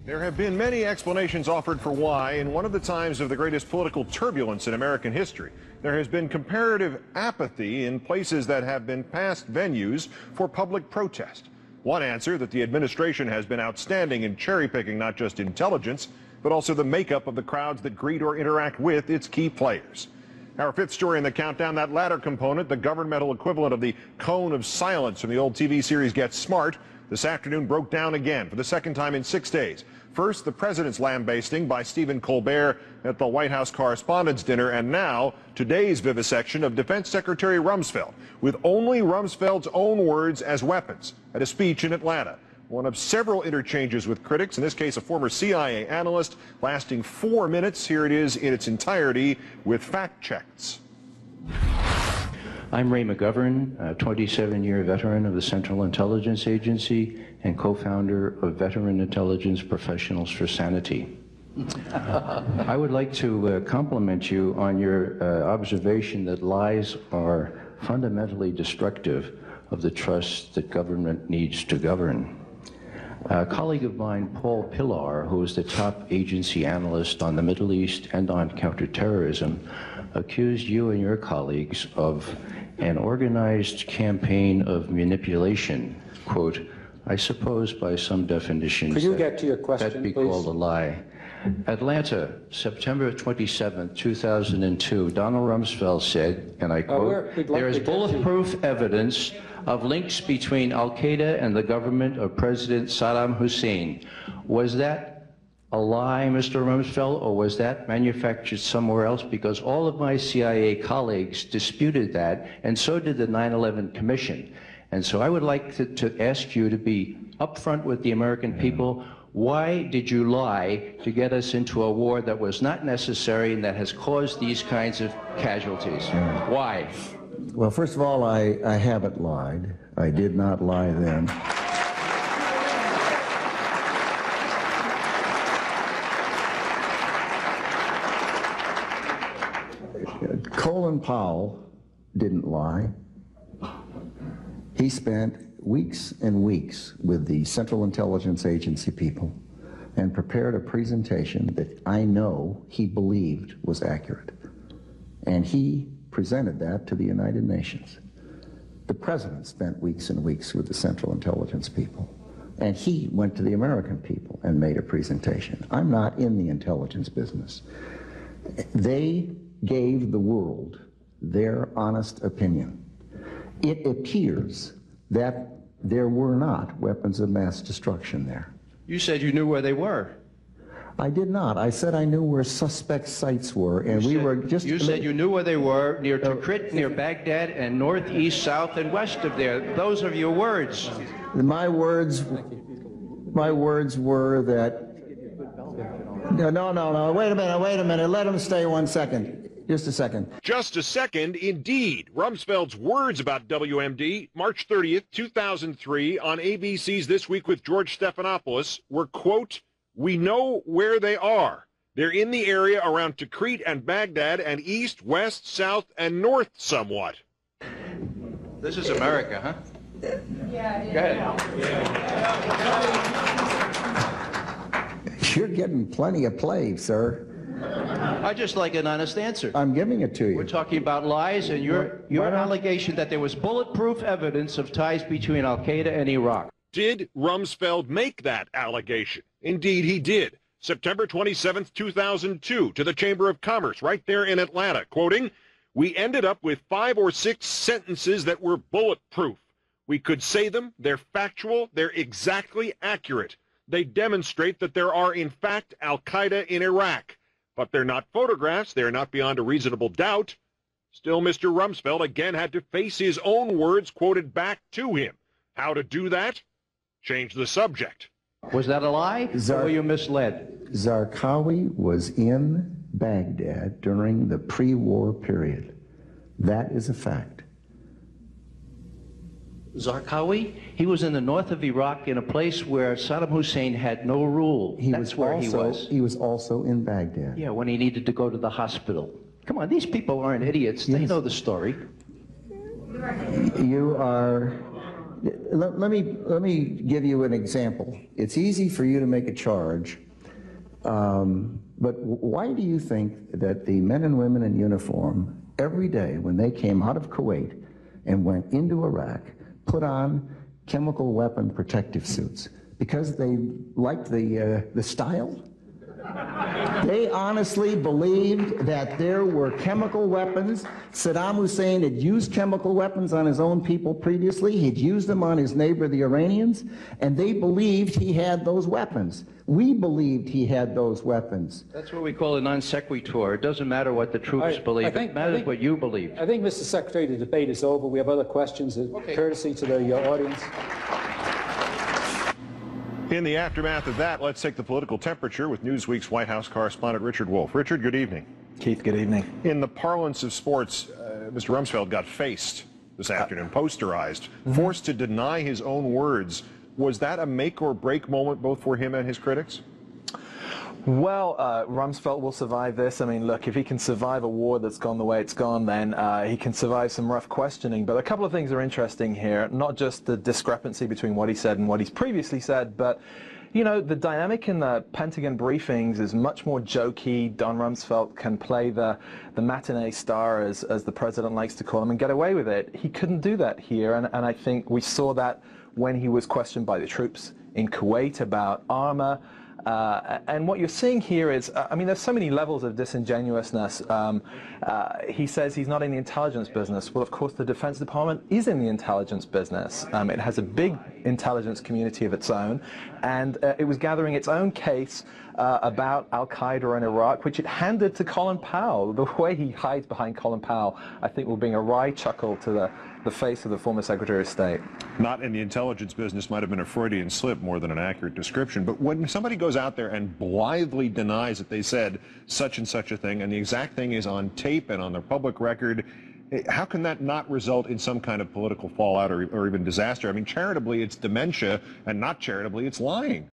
There have been many explanations offered for why, in one of the times of the greatest political turbulence in American history, there has been comparative apathy in places that have been past venues for public protest. One answer, that the administration has been outstanding in cherry-picking not just intelligence, but also the makeup of the crowds that greet or interact with its key players. Our fifth story in the countdown, that latter component, the governmental equivalent of the cone of silence from the old TV series Get Smart, this afternoon broke down again for the second time in 6 days. First, the president's lambasting by Stephen Colbert at the White House Correspondents' Dinner, and now today's vivisection of Defense Secretary Rumsfeld, with only Rumsfeld's own words as weapons at a speech in Atlanta. One of several interchanges with critics, in this case a former CIA analyst, lasting 4 minutes. Here it is in its entirety with fact checks. I'm Ray McGovern, a 27-year veteran of the Central Intelligence Agency and co-founder of Veteran Intelligence Professionals for Sanity. I would like to compliment you on your observation that lies are fundamentally destructive of the trust that government needs to govern. A colleague of mine, Paul Pillar, who is the top agency analyst on the Middle East and on counterterrorism, accused you and your colleagues of an organized campaign of manipulation. Quote, I suppose by some definitions could you get to your question, that'd be please? called a lie. Atlanta, September 27, 2002, Donald Rumsfeld said, and I quote, there is bulletproof evidence of links between Al-Qaeda and the government of President Saddam Hussein. Was that a lie, Mr. Rumsfeld, or was that manufactured somewhere else? Because all of my CIA colleagues disputed that, and so did the 9/11 Commission. And so I would like to ask you to be upfront with the American people. Why did you lie to get us into a war that was not necessary and that has caused these kinds of casualties? Why? Well, first of all, I haven't lied. I did not lie then. Colin Powell didn't lie. He spent weeks and weeks with the Central Intelligence Agency people and prepared a presentation that I know he believed was accurate. And he presented that to the United Nations. The president spent weeks and weeks with the Central Intelligence people, and he went to the American people and made a presentation. I'm not in the intelligence business. They gave the world their honest opinion. It appears that there were not weapons of mass destruction there. You said you knew where they were. I did not. I said I knew where suspect sites were, and we were just... You said you knew where they were, near Tikrit, near Baghdad, and northeast, south, and west of there. Those are your words. My words were that... No, wait a minute, let him stay 1 second. Just a second. Just a second, indeed. Rumsfeld's words about WMD, March 30th, 2003, on ABC's This Week with George Stephanopoulos, were, quote, we know where they are. They're in the area around Tikrit and Baghdad and east, west, south, and north somewhat. This is America, huh? Yeah. Go ahead. You're getting plenty of play, sir. I'd just like an honest answer. I'm giving it to you. We're talking about lies, and your allegation that there was bulletproof evidence of ties between Al-Qaeda and Iraq. Did Rumsfeld make that allegation? Indeed, he did. September 27th, 2002, to the Chamber of Commerce, right there in Atlanta, quoting, we ended up with 5 or 6 sentences that were bulletproof. We could say them, they're factual, they're exactly accurate. They demonstrate that there are, in fact, Al-Qaeda in Iraq. But they're not photographs, they're not beyond a reasonable doubt. Still, Mr. Rumsfeld again had to face his own words quoted back to him. How to do that? Change the subject. Was that a lie, or were you misled? Zarqawi was in Baghdad during the pre-war period. That is a fact. Zarqawi? He was in the north of Iraq in a place where Saddam Hussein had no rule. That's where he was. He was also in Baghdad. Yeah, when he needed to go to the hospital. Come on, these people aren't idiots. Yes. They know the story. You are let me give you an example. It's easy for you to make a charge, but why do you think that the men and women in uniform every day when they came out of Kuwait and went into Iraq put on chemical weapon protective suits? Because they liked the style? They honestly believed that there were chemical weapons. Saddam Hussein had used chemical weapons on his own people previously. He'd used them on his neighbor, the Iranians, and they believed he had those weapons. We believed he had those weapons. That's what we call a non sequitur. It doesn't matter what the troops believe. It matters what you believe. I think, Mr. Secretary, the debate is over. We have other questions, courtesy to the audience. In the aftermath of that, let's take the political temperature with Newsweek's White House correspondent Richard Wolff. Richard, good evening. Keith, good evening. In the parlance of sports, Mr. Rumsfeld got faced this afternoon, posterized, forced to deny his own words. Was that a make or break moment both for him and his critics? Well, Rumsfeld will survive this. I mean, look, if he can survive a war that's gone the way it's gone, then he can survive some rough questioning. But a couple of things are interesting here, not just the discrepancy between what he said and what he's previously said, but, you know, the dynamic in the Pentagon briefings is much more jokey. Don Rumsfeld can play the matinee star, as the president likes to call him, and get away with it. He couldn't do that here, and I think we saw that when he was questioned by the troops in Kuwait about armor. And what you're seeing here is, I mean, there's so many levels of disingenuousness. He says he's not in the intelligence business. Well, of course, the Defense Department is in the intelligence business. It has a big intelligence community of its own, and it was gathering its own case about al-Qaeda in Iraq, which it handed to Colin Powell. The way he hides behind Colin Powell, I think, will bring a wry chuckle to the face of the former Secretary of State. Not in the intelligence business might have been a Freudian slip more than an accurate description, but when somebody goes out there and blithely denies that they said such and such a thing, and the exact thing is on tape and on the public record, how can that not result in some kind of political fallout or even disaster? I mean, charitably, it's dementia, and not charitably, it's lying.